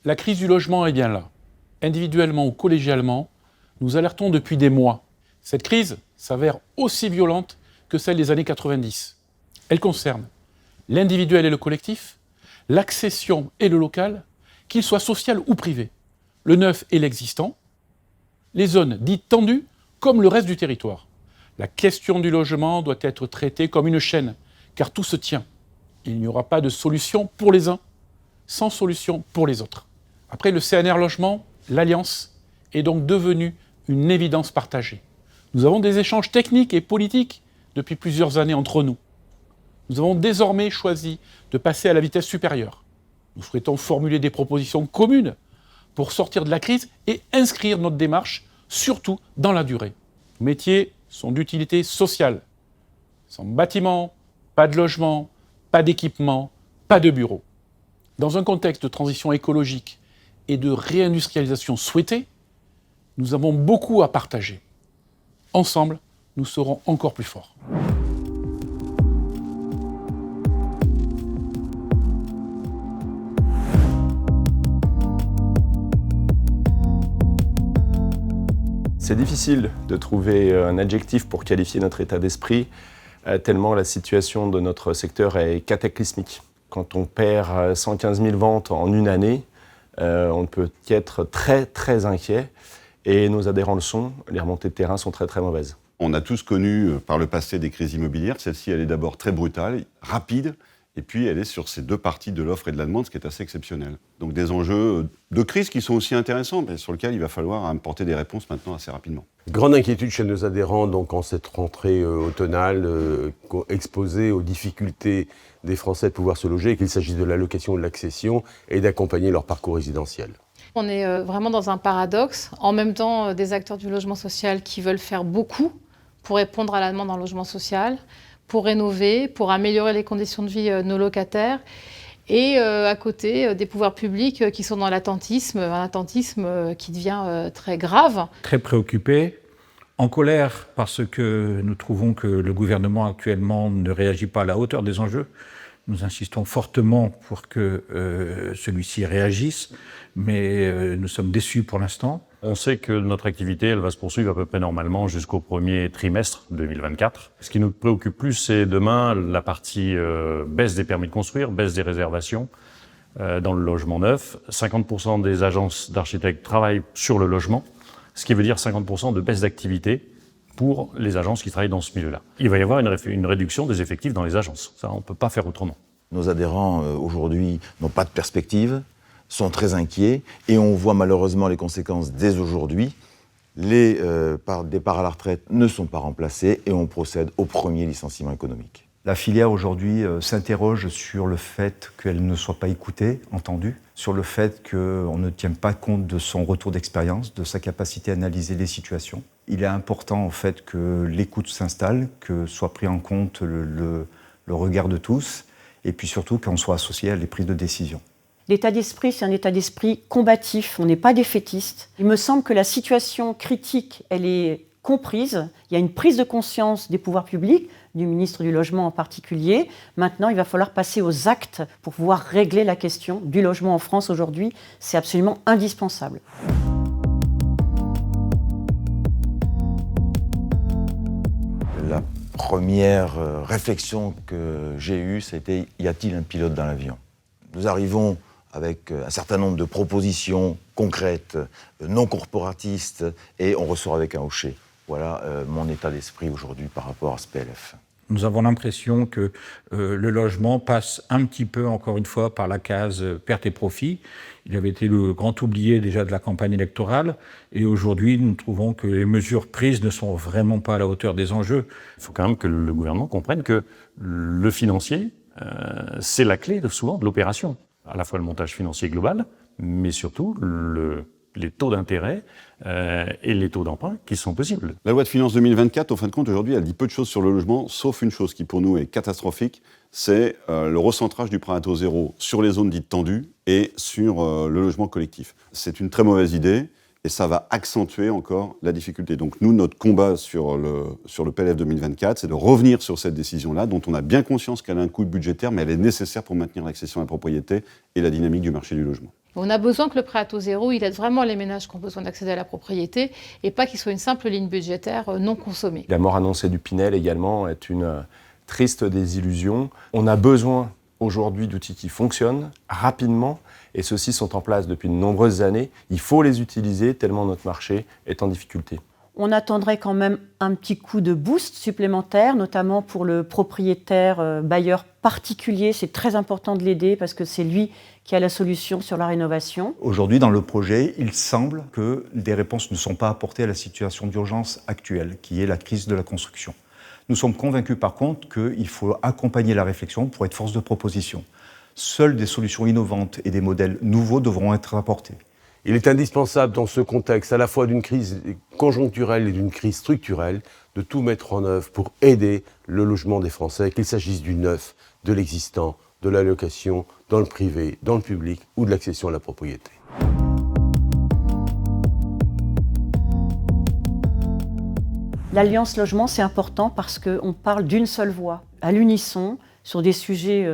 La crise du logement est bien là. Individuellement ou collégialement, nous alertons depuis des mois. Cette crise s'avère aussi violente que celle des années 90. Elle concerne l'individuel et le collectif, l'accession et le local, qu'il soit social ou privé, le neuf et l'existant, les zones dites tendues comme le reste du territoire. La question du logement doit être traitée comme une chaîne, car tout se tient. Il n'y aura pas de solution pour les uns sans solution pour les autres. Après le CNR Logement, l'Alliance est donc devenue une évidence partagée. Nous avons des échanges techniques et politiques depuis plusieurs années entre nous. Nous avons désormais choisi de passer à la vitesse supérieure. Nous souhaitons formuler des propositions communes pour sortir de la crise et inscrire notre démarche, surtout dans la durée. Nos métiers sont d'utilité sociale. Sans bâtiment, pas de logement, pas d'équipement, pas de bureau. Dans un contexte de transition écologique et de réindustrialisation souhaitée, nous avons beaucoup à partager. Ensemble, nous serons encore plus forts. C'est difficile de trouver un adjectif pour qualifier notre état d'esprit, tellement la situation de notre secteur est cataclysmique. Quand on perd 115 000 ventes en une année, on ne peut qu'être très très inquiet. Et nos adhérents le sont, les remontées de terrain sont très très mauvaises. On a tous connu par le passé des crises immobilières. Celle-ci, elle est d'abord très brutale, rapide, et puis elle est sur ces deux parties de l'offre et de la demande, ce qui est assez exceptionnel. Donc des enjeux de crise qui sont aussi intéressants, mais sur lesquels il va falloir apporter des réponses maintenant assez rapidement. Grande inquiétude chez nos adhérents donc en cette rentrée automnale, exposés aux difficultés des Français de pouvoir se loger, qu'il s'agisse de l'allocation ou de l'accession, et d'accompagner leur parcours résidentiel. On est vraiment dans un paradoxe. En même temps, des acteurs du logement social qui veulent faire beaucoup pour répondre à la demande en logement social, pour rénover, pour améliorer les conditions de vie de nos locataires. Et à côté, des pouvoirs publics qui sont dans l'attentisme, un attentisme qui devient très grave. Très préoccupés, en colère parce que nous trouvons que le gouvernement actuellement ne réagit pas à la hauteur des enjeux. Nous insistons fortement pour que celui-ci réagisse, mais nous sommes déçus pour l'instant. On sait que notre activité, elle va se poursuivre à peu près normalement jusqu'au premier trimestre 2024. Ce qui nous préoccupe plus, c'est demain la partie baisse des permis de construire, baisse des réservations dans le logement neuf. 50% des agences d'architectes travaillent sur le logement, ce qui veut dire 50% de baisse d'activité pour les agences qui travaillent dans ce milieu-là. Il va y avoir une réduction des effectifs dans les agences. Ça, on ne peut pas faire autrement. Nos adhérents, aujourd'hui, n'ont pas de perspective, sont très inquiets, et on voit malheureusement les conséquences dès aujourd'hui. Les départs à la retraite ne sont pas remplacés, et on procède au premier licenciement économique. La filière aujourd'hui s'interroge sur le fait qu'elle ne soit pas écoutée, entendue, sur le fait qu'on ne tienne pas compte de son retour d'expérience, de sa capacité à analyser les situations. Il est important en fait que l'écoute s'installe, que soit pris en compte le regard de tous, et puis surtout qu'on soit associé à les prises de décision. L'état d'esprit, c'est un état d'esprit combatif, on n'est pas défaitiste. Il me semble que la situation critique, elle est comprise, il y a une prise de conscience des pouvoirs publics, du ministre du Logement en particulier. Maintenant, il va falloir passer aux actes pour pouvoir régler la question du logement en France aujourd'hui. C'est absolument indispensable. La première réflexion que j'ai eue, c'était « y a-t-il un pilote dans l'avion ?» Nous arrivons avec un certain nombre de propositions concrètes, non corporatistes, et on ressort avec un hocher. Voilà mon état d'esprit aujourd'hui par rapport à ce PLF. Nous avons l'impression que le logement passe un petit peu, encore une fois, par la case perte et profit. Il avait été le grand oublié déjà de la campagne électorale. Et aujourd'hui, nous trouvons que les mesures prises ne sont vraiment pas à la hauteur des enjeux. Il faut quand même que le gouvernement comprenne que le financier, c'est la clé souvent de l'opération. À la fois le montage financier global, mais surtout les taux d'intérêt et les taux d'emprunt qui sont possibles. La loi de finances 2024, en fin de compte, aujourd'hui, elle dit peu de choses sur le logement, sauf une chose qui, pour nous, est catastrophique, c'est le recentrage du prêt à taux zéro sur les zones dites tendues et sur le logement collectif. C'est une très mauvaise idée et ça va accentuer encore la difficulté. Donc nous, notre combat sur le PLF 2024, c'est de revenir sur cette décision-là, dont on a bien conscience qu'elle a un coût budgétaire, mais elle est nécessaire pour maintenir l'accession à la propriété et la dynamique du marché du logement. On a besoin que le prêt à taux zéro, il aide vraiment les ménages qui ont besoin d'accéder à la propriété et pas qu'il soit une simple ligne budgétaire non consommée. La mort annoncée du Pinel également est une triste désillusion. On a besoin aujourd'hui d'outils qui fonctionnent rapidement et ceux-ci sont en place depuis de nombreuses années. Il faut les utiliser tellement notre marché est en difficulté. On attendrait quand même un petit coup de boost supplémentaire, notamment pour le propriétaire bailleur particulier. C'est très important de l'aider parce que c'est lui qui a la solution sur la rénovation. Aujourd'hui, dans le projet, il semble que des réponses ne sont pas apportées à la situation d'urgence actuelle, qui est la crise de la construction. Nous sommes convaincus par contre qu'il faut accompagner la réflexion pour être force de proposition. Seules des solutions innovantes et des modèles nouveaux devront être apportés. Il est indispensable dans ce contexte à la fois d'une crise conjoncturelle et d'une crise structurelle de tout mettre en œuvre pour aider le logement des Français, qu'il s'agisse du neuf, de l'existant, de la location, dans le privé, dans le public ou de l'accession à la propriété. L'Alliance Logement, c'est important parce qu'on parle d'une seule voix, à l'unisson, sur des sujets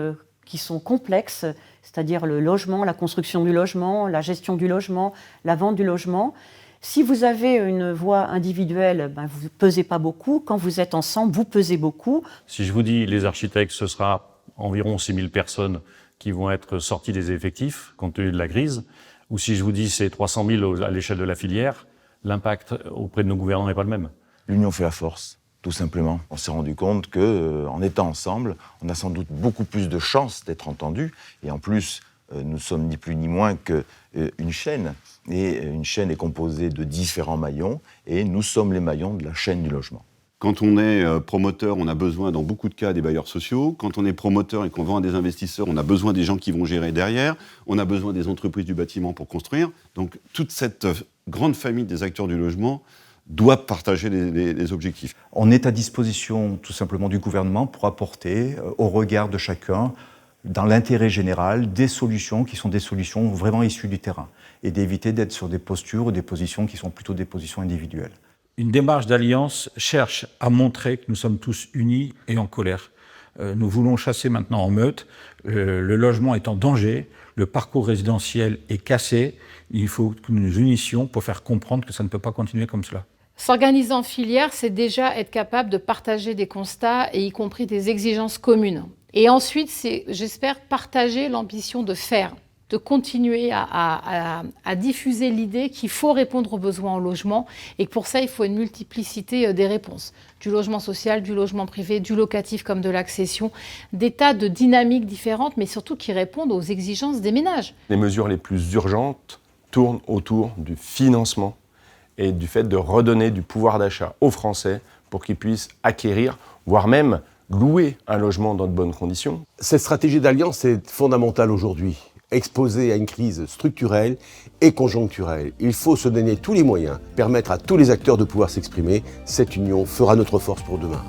qui sont complexes, c'est-à-dire le logement, la construction du logement, la gestion du logement, la vente du logement. Si vous avez une voix individuelle, vous ne pesez pas beaucoup. Quand vous êtes ensemble, vous pesez beaucoup. Si je vous dis les architectes, ce sera environ 6 000 personnes qui vont être sorties des effectifs compte tenu de la crise, ou si je vous dis c'est 300 000 à l'échelle de la filière, l'impact auprès de nos gouvernants n'est pas le même. L'union fait la force, tout simplement. On s'est rendu compte qu'en étant ensemble, on a sans doute beaucoup plus de chances d'être entendus. Et en plus, nous sommes ni plus ni moins qu'une chaîne. Et une chaîne est composée de différents maillons. Et nous sommes les maillons de la chaîne du logement. Quand on est promoteur, on a besoin, dans beaucoup de cas, des bailleurs sociaux. Quand on est promoteur et qu'on vend à des investisseurs, on a besoin des gens qui vont gérer derrière. On a besoin des entreprises du bâtiment pour construire. Donc, toute cette grande famille des acteurs du logement doit partager les objectifs. On est à disposition tout simplement du gouvernement pour apporter au regard de chacun, dans l'intérêt général, des solutions qui sont des solutions vraiment issues du terrain et d'éviter d'être sur des postures ou des positions qui sont plutôt des positions individuelles. Une démarche d'alliance cherche à montrer que nous sommes tous unis et en colère. Nous voulons chasser maintenant en meute. Le logement est en danger, le parcours résidentiel est cassé. Il faut que nous nous unissions pour faire comprendre que ça ne peut pas continuer comme cela. S'organiser en filière, c'est déjà être capable de partager des constats et y compris des exigences communes. Et ensuite, c'est, j'espère, partager l'ambition de faire, de continuer à diffuser l'idée qu'il faut répondre aux besoins en logement et que pour ça, il faut une multiplicité des réponses. Du logement social, du logement privé, du locatif comme de l'accession, des tas de dynamiques différentes, mais surtout qui répondent aux exigences des ménages. Les mesures les plus urgentes tournent autour du financement et du fait de redonner du pouvoir d'achat aux Français pour qu'ils puissent acquérir, voire même louer un logement dans de bonnes conditions. Cette stratégie d'alliance est fondamentale aujourd'hui, exposée à une crise structurelle et conjoncturelle. Il faut se donner tous les moyens, permettre à tous les acteurs de pouvoir s'exprimer. Cette union fera notre force pour demain.